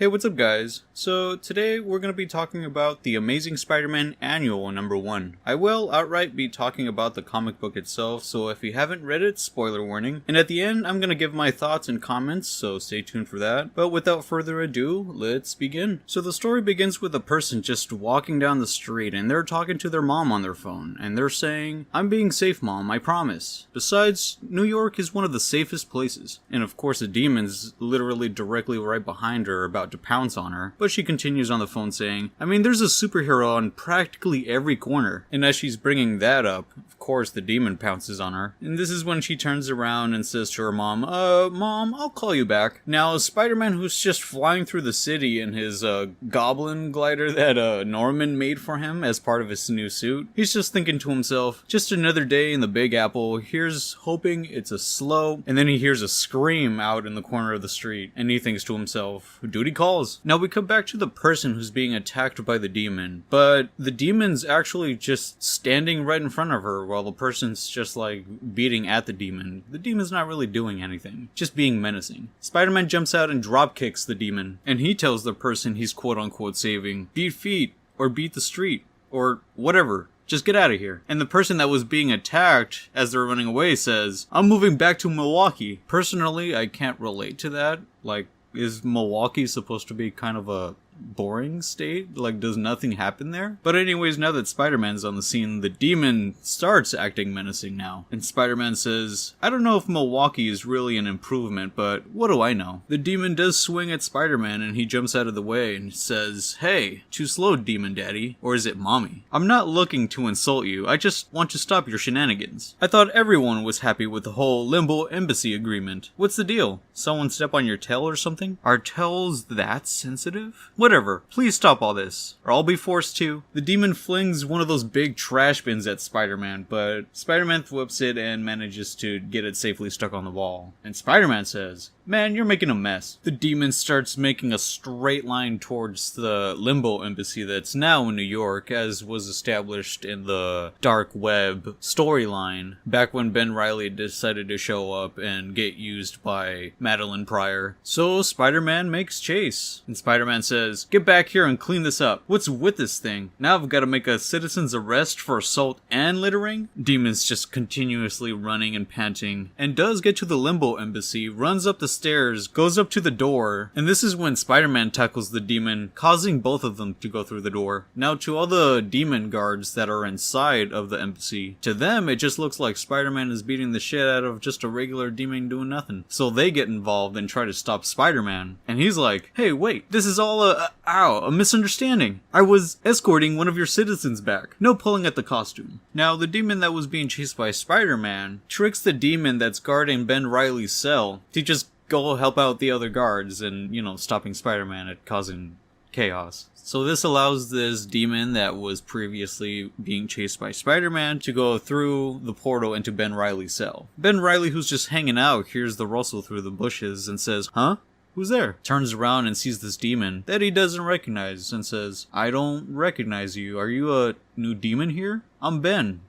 Hey, what's up guys? So today we're going to be talking about The Amazing Spider-Man Annual #1. I will outright be talking about the comic book itself, so if you haven't read it, spoiler warning. And at the end, I'm going to give my thoughts and comments, so stay tuned for that. But without further ado, let's begin. So the story begins with a person just walking down the street and they're talking to their mom on their phone. And they're saying, "I'm being safe, Mom, I promise. Besides, New York is one of the safest places." And of course the demon's literally directly right behind her about to pounce on her, but she continues on the phone saying, "I mean, there's a superhero on practically every corner." And as she's bringing that up, of course the demon pounces on her. And this is when she turns around and says to her mom, Mom, I'll call you back." Now, Spider-Man, who's just flying through the city in his goblin glider that Norman made for him as part of his new suit, he's just thinking to himself, just another day in the Big Apple, here's hoping it's a slow, and then he hears a scream out in the corner of the street, and he thinks to himself, duty calls. Now we come back to the person who's being attacked by the demon, but the demon's actually just standing right in front of her while the person's just like beating at the demon. The demon's not really doing anything, just being menacing. Spider-Man jumps out and drop kicks the demon, and he tells the person he's quote unquote saving, beat feet, or beat the street, or whatever. Just get out of here. And the person that was being attacked as they're running away says, "I'm moving back to Milwaukee." Personally, I can't relate to that. Like, is Milwaukee supposed to be kind of a boring state? Like, does nothing happen there? But anyways, now that Spider-Man's on the scene, the demon starts acting menacing now. And Spider-Man says, "I don't know if Milwaukee is really an improvement, but what do I know?" The demon does swing at Spider-Man and he jumps out of the way and says, "Hey, too slow, Demon Daddy. Or is it Mommy? I'm not looking to insult you, I just want to stop your shenanigans. I thought everyone was happy with the whole Limbo Embassy agreement. What's the deal? Someone step on your tail or something? Are tails that sensitive? Whatever, please stop all this, or I'll be forced to." The demon flings one of those big trash bins at Spider-Man, but Spider-Man whips it and manages to get it safely stuck on the wall. And Spider-Man says, "Man, you're making a mess." The demon starts making a straight line towards the Limbo Embassy that's now in New York, as was established in the Dark Web storyline, back when Ben Reilly decided to show up and get used by Madeline Pryor. So Spider-Man makes chase, and Spider-Man says, "Get back here and clean this up. What's with this thing? Now I've got to make a citizen's arrest for assault and littering?" Demon's just continuously running and panting, and does get to the Limbo Embassy, runs up the stairs, goes up to the door, and this is when Spider-Man tackles the demon, causing both of them to go through the door. Now, to all the demon guards that are inside of the embassy, to them it just looks like Spider-Man is beating the shit out of just a regular demon doing nothing. So they get involved and try to stop Spider-Man, and he's like, "Hey, wait, this is all a misunderstanding. I was escorting one of your citizens back. No pulling at the costume." Now, the demon that was being chased by Spider-Man tricks the demon that's guarding Ben Reilly's cell to just go help out the other guards and, stopping Spider-Man at causing chaos. So this allows this demon that was previously being chased by Spider-Man to go through the portal into Ben Reilly's cell. Ben Reilly, who's just hanging out, hears the rustle through the bushes and says, "Huh? Who's there?" Turns around and sees this demon that he doesn't recognize and says, "I don't recognize you. Are you a new demon here? I'm Ben."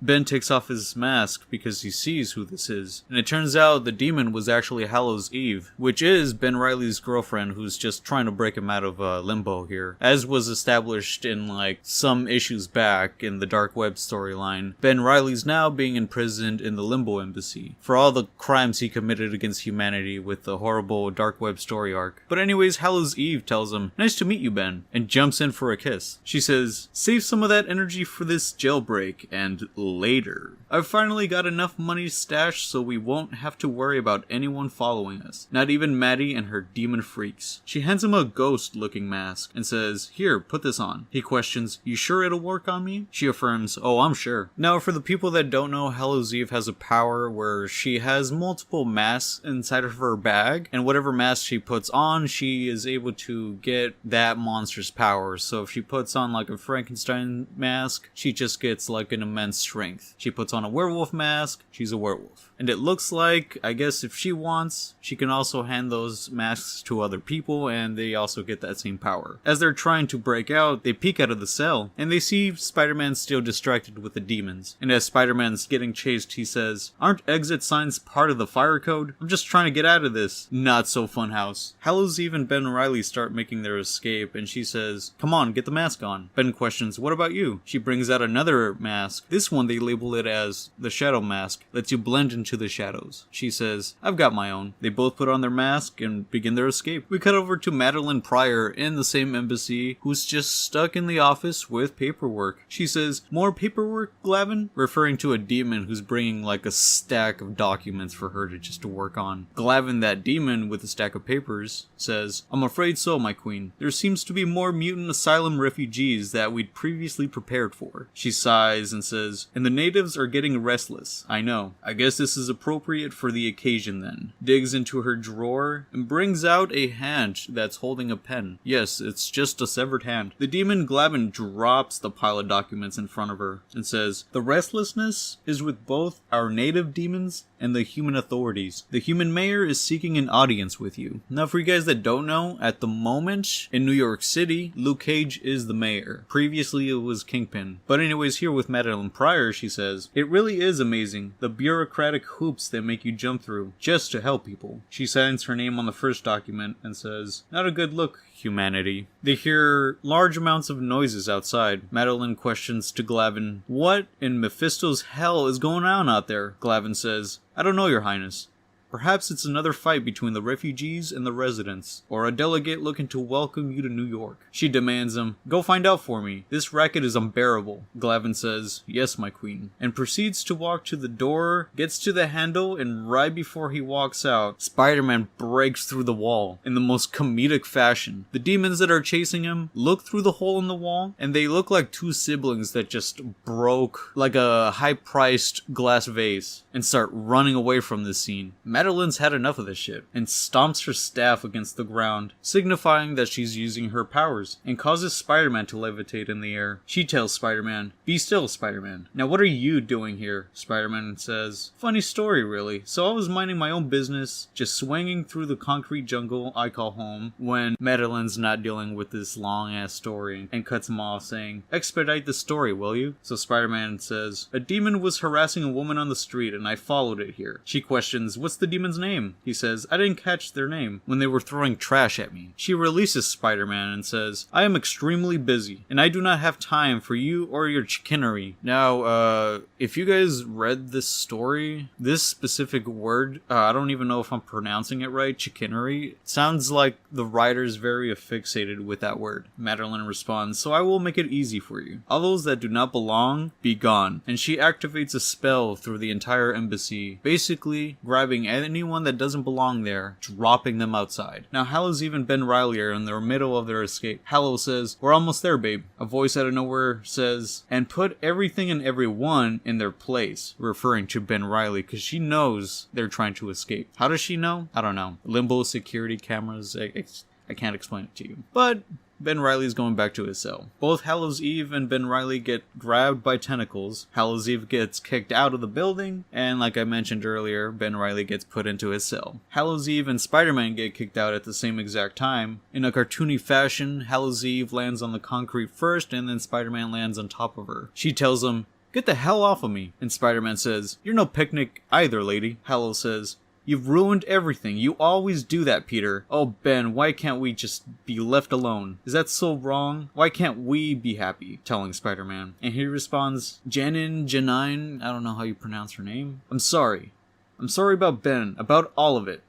Ben takes off his mask because he sees who this is. And it turns out the demon was actually Hallows Eve, which is Ben Reilly's girlfriend who's just trying to break him out of limbo here. As was established in some issues back in the Dark Web storyline, Ben Reilly's now being imprisoned in the Limbo Embassy for all the crimes he committed against humanity with the horrible Dark Web story arc. But anyways, Hallows Eve tells him, "Nice to meet you, Ben," and jumps in for a kiss. She says, "Save some of that energy for this jailbreak, and later. I've finally got enough money stashed so we won't have to worry about anyone following us. Not even Maddie and her demon freaks." She hands him a ghost-looking mask and says, "Here, put this on." He questions, "You sure it'll work on me?" She affirms, "Oh, I'm sure." Now, for the people that don't know, Hallows Eve has a power where she has multiple masks inside of her bag, and whatever mask she puts on, she is able to get that monster's power. So if she puts on a Frankenstein mask, she just gets like an immense strength. She puts on a werewolf mask, she's a werewolf. And it looks like, I guess if she wants, she can also hand those masks to other people and they also get that same power. As they're trying to break out, they peek out of the cell and they see Spider-Man still distracted with the demons. And as Spider-Man's getting chased, he says, "Aren't exit signs part of the fire code? I'm just trying to get out of this." Not so funhouse. Hallows Eve and Ben Reilly start making their escape and she says, "Come on, get the mask on." Ben questions, "What about you?" She brings out another mask. This one they label it as the shadow mask. Lets you blend into the shadows. She says, "I've got my own." They both put on their mask and begin their escape. We cut over to Madeline Pryor in the same embassy who's just stuck in the office with paperwork. She says, "More paperwork, Glavin?" Referring to a demon who's bringing like a stack of documents for her to just to work on. Glavin, that demon with a stack of papers, says, "I'm afraid so, my queen. There seems to be more mutant asylum refugees that we'd previously prepared for." She sighs and says, "And the natives are getting restless. I know. I guess this is appropriate for the occasion then." Digs into her drawer and brings out a hand that's holding a pen. Yes, it's just a severed hand. The demon Glavin drops the pile of documents in front of her and says, "The restlessness is with both our native demons and the human authorities. The human mayor is seeking an audience with you." Now, for you guys that don't know, at the moment in New York City, Luke Cage is the mayor. Previously, it was Kingpin. But anyways, here with Madeline Pryor, she says, "It really is amazing, the bureaucratic hoops that make you jump through just to help people." She signs her name on the first document and says, "Not a good look, humanity." They hear large amounts of noises outside. Madeline questions to Glavin, "What in Mephisto's hell is going on out there?" Glavin says, "I don't know, Your Highness. Perhaps it's another fight between the refugees and the residents, or a delegate looking to welcome you to New York." She demands him, "Go find out for me. This racket is unbearable." Glavin says, "Yes, my queen," and proceeds to walk to the door, gets to the handle, and right before he walks out, Spider-Man breaks through the wall in the most comedic fashion. The demons that are chasing him look through the hole in the wall, and they look like two siblings that just broke like a high-priced glass vase and start running away from this scene. Madeline's had enough of this shit and stomps her staff against the ground, signifying that she's using her powers, and causes Spider-Man to levitate in the air. She tells Spider-Man, "Be still, Spider-Man. Now what are you doing here?" Spider-Man says, "Funny story, really. So I was minding my own business, just swinging through the concrete jungle I call home, when Madeline's not dealing with this long-ass story and cuts him off saying, "Expedite the story, will you?" So Spider-Man says, "A demon was harassing a woman on the street and I followed it here." She questions, "What's the demon's name?" He says, "I didn't catch their name when they were throwing trash at me." She releases Spider-Man and says, "I am extremely busy, and I do not have time for you or your chicanery." Now, if you guys read this story, this specific word, I don't even know if I'm pronouncing it right, chicanery, sounds like the writer's very affixated with that word. Madeline responds, "So I will make it easy for you. All those that do not belong, be gone." And she activates a spell through the entire embassy, basically grabbing anyone that doesn't belong there, dropping them outside. Now, Hallows Eve and Ben Reilly are in the middle of their escape. Hallows says, "We're almost there, babe." A voice out of nowhere says, "And put everything and everyone in their place," referring to Ben Reilly, because she knows they're trying to escape. How does she know? I don't know. Limbo security cameras, I can't explain it to you. But Ben Reilly's going back to his cell. Both Hallows Eve and Ben Reilly get grabbed by tentacles. Hallows Eve gets kicked out of the building, and like I mentioned earlier, Ben Reilly gets put into his cell. Hallows Eve and Spider-Man get kicked out at the same exact time. In a cartoony fashion, Hallows Eve lands on the concrete first, and then Spider-Man lands on top of her. She tells him, "Get the hell off of me." And Spider-Man says, "You're no picnic either, lady." Hallows says, "You've ruined everything. You always do that, Peter." "Oh, Ben, why can't we just be left alone? Is that so wrong? Why can't we be happy?" Telling Spider-Man. And he responds, Janine, I don't know how you pronounce her name. I'm sorry. I'm sorry about Ben, about all of it.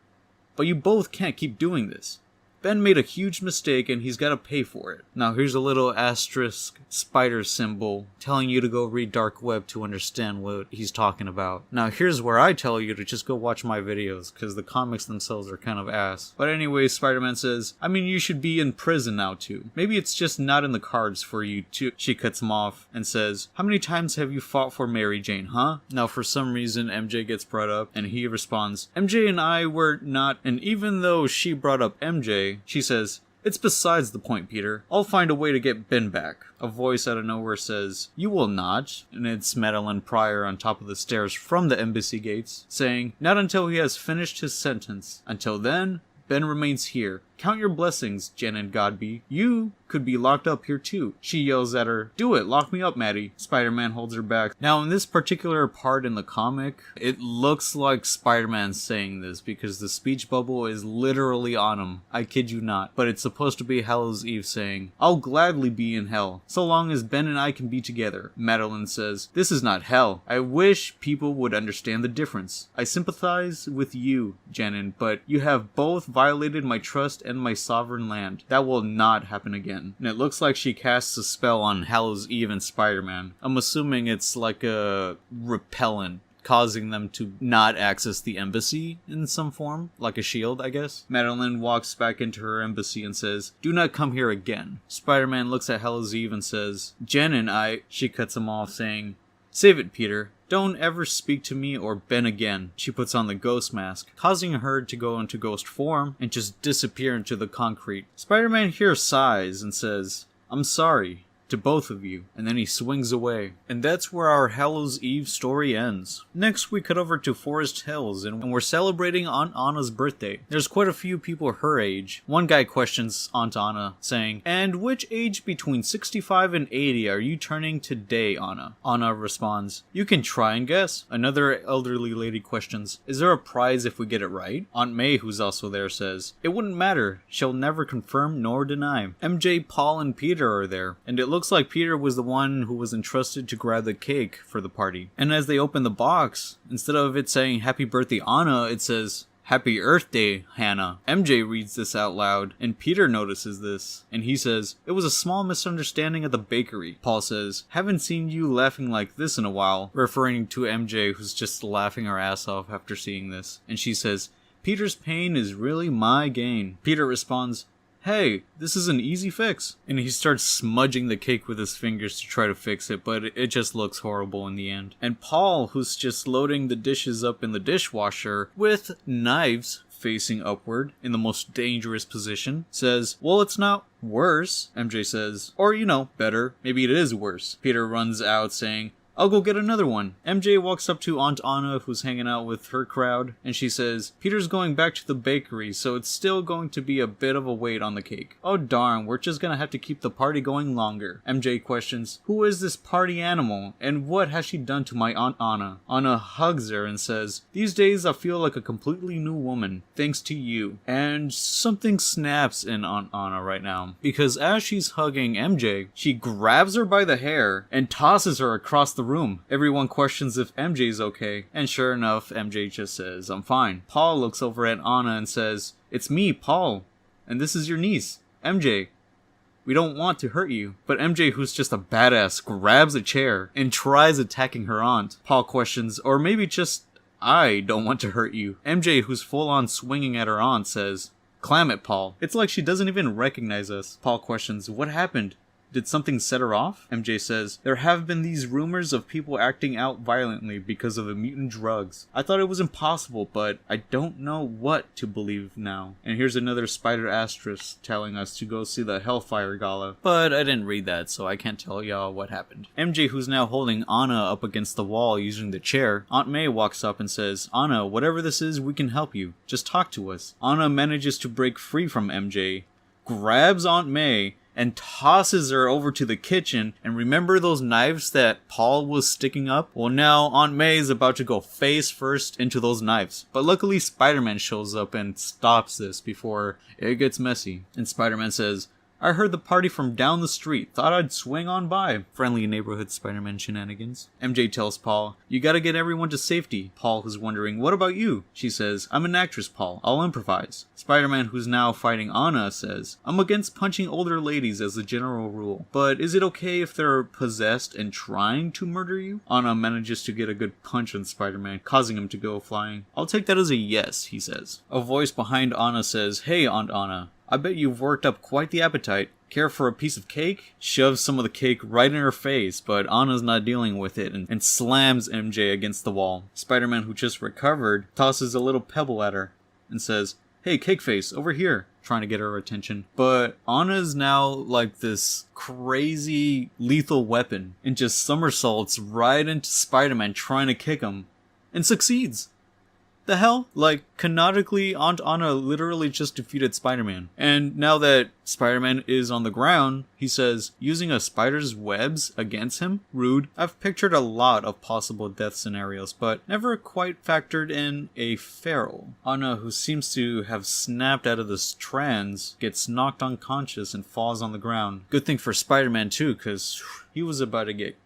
But you both can't keep doing this. Ben made a huge mistake and he's gotta pay for it." Now here's a little asterisk spider symbol telling you to go read Dark Web to understand what he's talking about. Now here's where I tell you to just go watch my videos, because the comics themselves are kind of ass. But anyway, Spider-Man says, "I mean, you should be in prison now too. Maybe it's just not in the cards for you to..." She cuts him off and says, "How many times have you fought for Mary Jane, huh?" Now for some reason MJ gets brought up and he responds, "MJ and I were not..." And even though she brought up MJ, she says, "It's besides the point, Peter. I'll find a way to get Ben back." A voice out of nowhere says, "You will not," and it's Madeline Pryor on top of the stairs from the embassy gates, saying, "Not until he has finished his sentence. Until then, Ben remains here. Count your blessings, Jen and Godby. You could be locked up here too." She yells at her, "Do it, lock me up, Maddie." Spider-Man holds her back. Now in this particular part in the comic, it looks like Spider-Man saying this because the speech bubble is literally on him. I kid you not. But it's supposed to be Hallows Eve saying, "I'll gladly be in hell, so long as Ben and I can be together." Madeline says, "This is not hell. I wish people would understand the difference. I sympathize with you, Janin, but you have both violated my trust and my sovereign land. That will not happen again." And it looks like she casts a spell on Hallows Eve and Spider-Man. I'm assuming it's like a repellent, causing them to not access the embassy in some form, like a shield, I guess. Madeline walks back into her embassy and says, "Do not come here again." Spider-Man looks at Hallows Eve and says, "Jen and I..." She cuts him off saying, "Save it, Peter. Don't ever speak to me or Ben again." She puts on the ghost mask, causing her to go into ghost form and just disappear into the concrete. Spider-Man here sighs and says, "I'm sorry," to both of you, and then he swings away. And that's where our Hallows Eve story ends. Next we cut over to Forest Hills, and we're celebrating Aunt Anna's birthday. There's quite a few people her age. One guy questions Aunt Anna, saying, "And which age between 65 and 80 are you turning today, Anna?" Anna responds, "You can try and guess." Another elderly lady questions, "Is there a prize if we get it right?" Aunt May, who's also there, says, "It wouldn't matter. She'll never confirm nor deny." MJ, Paul, and Peter are there, and it looks like Peter was the one who was entrusted to grab the cake for the party. And as they open the box, instead of it saying "Happy Birthday Anna," it says "Happy Earth Day, Hannah." MJ reads this out loud, and Peter notices this, and he says, "It was a small misunderstanding at the bakery." Paul says, "Haven't seen you laughing like this in a while," referring to MJ, who's just laughing her ass off after seeing this. And she says, "Peter's pain is really my gain." Peter responds, "Hey, this is an easy fix." And he starts smudging the cake with his fingers to try to fix it, but it just looks horrible in the end. And Paul, who's just loading the dishes up in the dishwasher with knives facing upward in the most dangerous position, says, "Well, it's not worse." MJ says, "Or, better. Maybe it is worse." Peter runs out saying, "I'll go get another one." MJ walks up to Aunt Anna, who's hanging out with her crowd, and she says, "Peter's going back to the bakery, so it's still going to be a bit of a wait on the cake." "Oh darn, we're just gonna have to keep the party going longer." MJ questions, "Who is this party animal, and what has she done to my Aunt Anna?" Anna hugs her and says, "These days I feel like a completely new woman, thanks to you." And something snaps in Aunt Anna right now, because as she's hugging MJ, she grabs her by the hair and tosses her across the room. Everyone questions if MJ's okay, and sure enough, MJ just says, "I'm fine." Paul looks over at Anna and says, "It's me, Paul, and this is your niece, MJ. We don't want to hurt you." But MJ, who's just a badass, grabs a chair and tries attacking her aunt. Paul questions, "Or maybe just I don't want to hurt you." MJ, who's full on swinging at her aunt, says, "Clam it, Paul." It's like she doesn't even recognize us. Paul questions, "What happened? Did something set her off?" MJ says, "There have been these rumors of people acting out violently because of the mutant drugs. I thought it was impossible, but I don't know what to believe now." And here's another spider asterisk telling us to go see the HELLFIRE Gala. But I didn't read that, so I can't tell y'all what happened. MJ, who's now holding Anna up against the wall using the chair, Aunt May walks up and says, "Anna, whatever this is, we can help you. Just talk to us." Anna manages to break free from MJ, grabs Aunt May, and tosses her over to the kitchen. And remember those knives that Paul was sticking up? Well, now Aunt May is about to go face first into those knives. But luckily Spider-Man shows up and stops this before it gets messy. And Spider-Man says, "I heard the party from down the street. Thought I'd swing on by." Friendly neighborhood Spider-Man shenanigans. MJ tells Paul, "You gotta get everyone to safety." Paul, who's wondering, "What about you?" She says, "I'm an actress, Paul. I'll improvise." Spider-Man, who's now fighting Anna, says, "I'm against punching older ladies as a general rule, but is it okay if they're possessed and trying to murder you?" Anna manages to get a good punch on Spider-Man, causing him to go flying. "I'll take that as a yes," he says. A voice behind Anna says, "Hey, Aunt Anna. I bet you've worked up quite the appetite. Care for a piece of cake?" Shoves some of the cake right in her face, but Anna's not dealing with it and slams MJ against the wall. Spider-Man, who just recovered, tosses a little pebble at her and says, "Hey, Cake Face, over here." trying to get her attention. But Anna's now like this crazy lethal weapon and just somersaults right into Spider-Man trying to kick him and succeeds. The hell? Like, canonically, Aunt Anna literally just defeated Spider-Man. And now that Spider-Man is on the ground, he says, using a spider's webs against him? Rude. I've pictured a lot of possible death scenarios, but never quite factored in a feral. Anna, who seems to have snapped out of this trance, gets knocked unconscious and falls on the ground. Good thing for Spider-Man too, cause he was about to get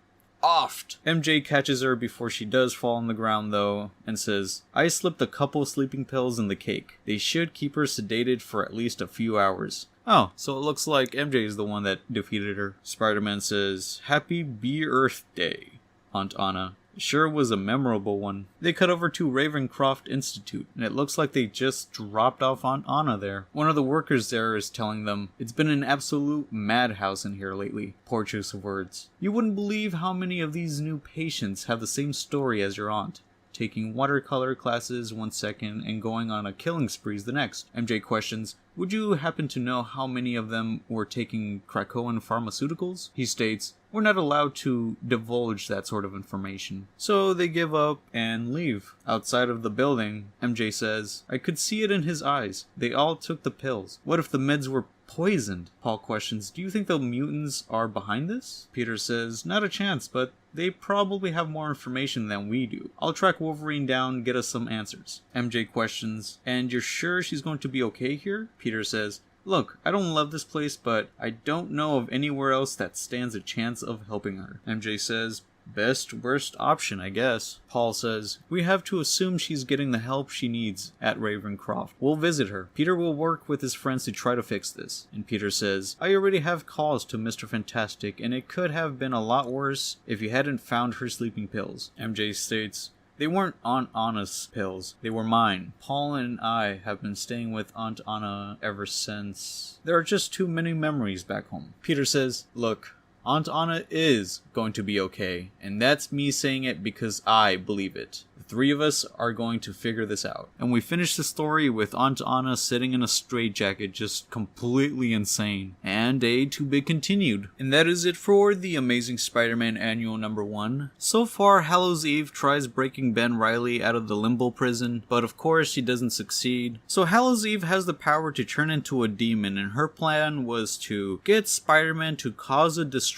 offed. MJ catches her before she does fall on the ground though, and says, I slipped a couple sleeping pills in the cake. They should keep her sedated for at least a few hours. Oh, so it looks like MJ is the one that defeated her. Spider-Man says, Happy Be-Earth Day, Aunt Anna. Sure was a memorable one. They cut over to Ravencroft Institute, and it looks like they just dropped off Aunt Anna there. One of the workers there is telling them, it's been an absolute madhouse in here lately. Poor choice of words. You wouldn't believe how many of these new patients have the same story as your aunt. Taking watercolor classes one second and going on a killing sprees the next. MJ questions, would you happen to know how many of them were taking Krakoan pharmaceuticals? He states, we're not allowed to divulge that sort of information. So they give up and leave. Outside of the building, MJ says, I could see it in his eyes. They all took the pills. What if the meds were poisoned? Paul questions, do you think the mutants are behind this? Peter says, not a chance, but they probably have more information than we do. I'll track Wolverine down, get us some answers. MJ questions, and you're sure she's going to be okay here? Peter says, look, I don't love this place, but I don't know of anywhere else that stands a chance of helping her. MJ says, best worst option, I guess. Paul says, we have to assume she's getting the help she needs at Ravencroft. We'll visit her. Peter will work with his friends to try to fix this. And Peter says, I already have calls to Mr. Fantastic, and it could have been a lot worse if you hadn't found her sleeping pills. MJ states, they weren't Aunt Anna's pills. They were mine. Paul and I have been staying with Aunt Anna ever since. There are just too many memories back home. Peter says, look, Aunt Anna is going to be okay, and that's me saying it because I believe it. The three of us are going to figure this out. And we finish the story with Aunt Anna sitting in a straitjacket, just completely insane. And a to be continued. And that is it for the Amazing Spider-Man Annual #1. So far, Hallows Eve tries breaking Ben Reilly out of the limbo prison, but of course she doesn't succeed. So Hallows Eve has the power to turn into a demon, and her plan was to get Spider-Man to cause a distraction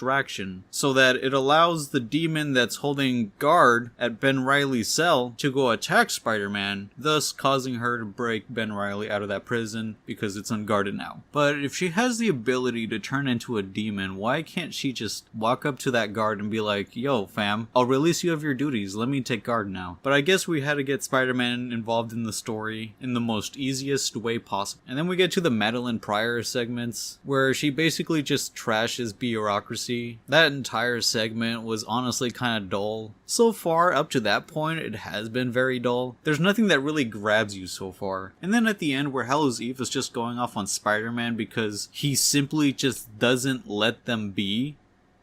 so that it allows the demon that's holding guard at Ben Reilly's cell to go attack Spider-Man, thus causing her to break Ben Reilly out of that prison because it's unguarded now. But if she has the ability to turn into a demon, why can't she just walk up to that guard and be like, yo fam, I'll release you of your duties, let me take guard now. But I guess we had to get Spider-Man involved in the story in the most easiest way possible. And then we get to the Madeline Pryor segments, where she basically just trashes bureaucracy. That entire segment was honestly kind of dull. So far, up to that point, it has been very dull. There's nothing that really grabs you so far. And then at the end, where Hallows Eve is just going off on Spider-Man because he simply just doesn't let them be,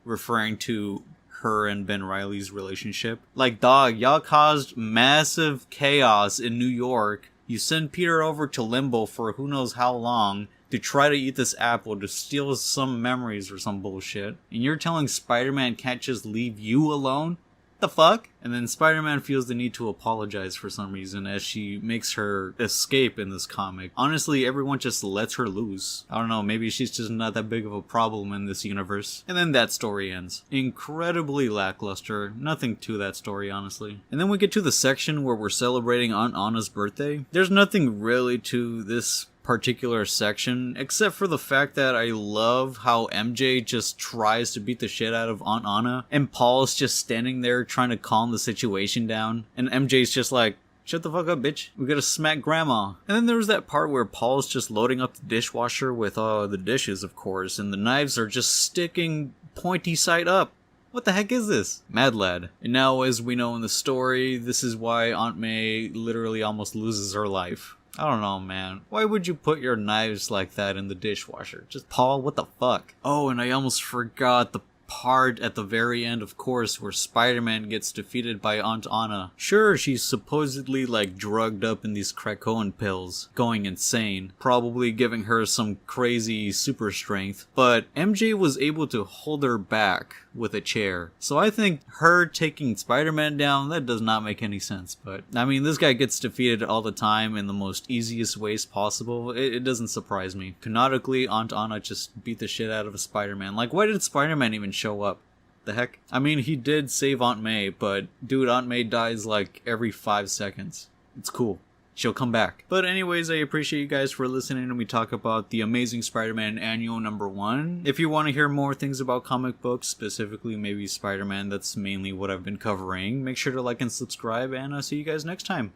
referring to her and Ben Reilly's relationship. Like, dog, y'all caused massive chaos in New York. You send Peter over to Limbo for who knows how long to try to eat this apple, to steal some memories or some bullshit. And you're telling Spider-Man can't just leave you alone? The fuck? And then Spider-Man feels the need to apologize for some reason as she makes her escape in this comic. Honestly, everyone just lets her loose. I don't know, maybe she's just not that big of a problem in this universe. And then that story ends. Incredibly lackluster. Nothing to that story, honestly. And then we get to the section where we're celebrating Aunt Anna's birthday. There's nothing really to this particular section, except for the fact that I love how MJ just tries to beat the shit out of Aunt Anna, and Paul's just standing there trying to calm the situation down, and MJ's just like, shut the fuck up, bitch. We gotta smack grandma. And then there was that part where Paul's just loading up the dishwasher with the dishes, of course, and the knives are just sticking pointy side up. What the heck is this? Mad lad. And now, as we know in the story, this is why Aunt May literally almost loses her life. I don't know, man. Why would you put your knives like that in the dishwasher? Just, Paul, what the fuck? Oh, and I almost forgot the part at the very end, of course, where Spider-Man gets defeated by Aunt Anna. Sure, she's supposedly like drugged up in these Krakoan pills, going insane, probably giving her some crazy super strength, but MJ was able to hold her back with a chair. So I think her taking Spider-Man down, that does not make any sense. But I mean, this guy gets defeated all the time in the most easiest ways possible. It doesn't surprise me. Canonically, Aunt Anna just beat the shit out of a Spider-Man. Like, why did Spider-Man even show up? The heck? I mean, he did save Aunt May, but dude, Aunt May dies like every 5 seconds. It's cool. She'll come back. But anyways, I appreciate you guys for listening and we talk about the Amazing Spider-Man Annual number 1. If you want to hear more things about comic books, specifically maybe Spider-Man, that's mainly what I've been covering, make sure to like and subscribe, and I'll see you guys next time.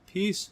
Peace.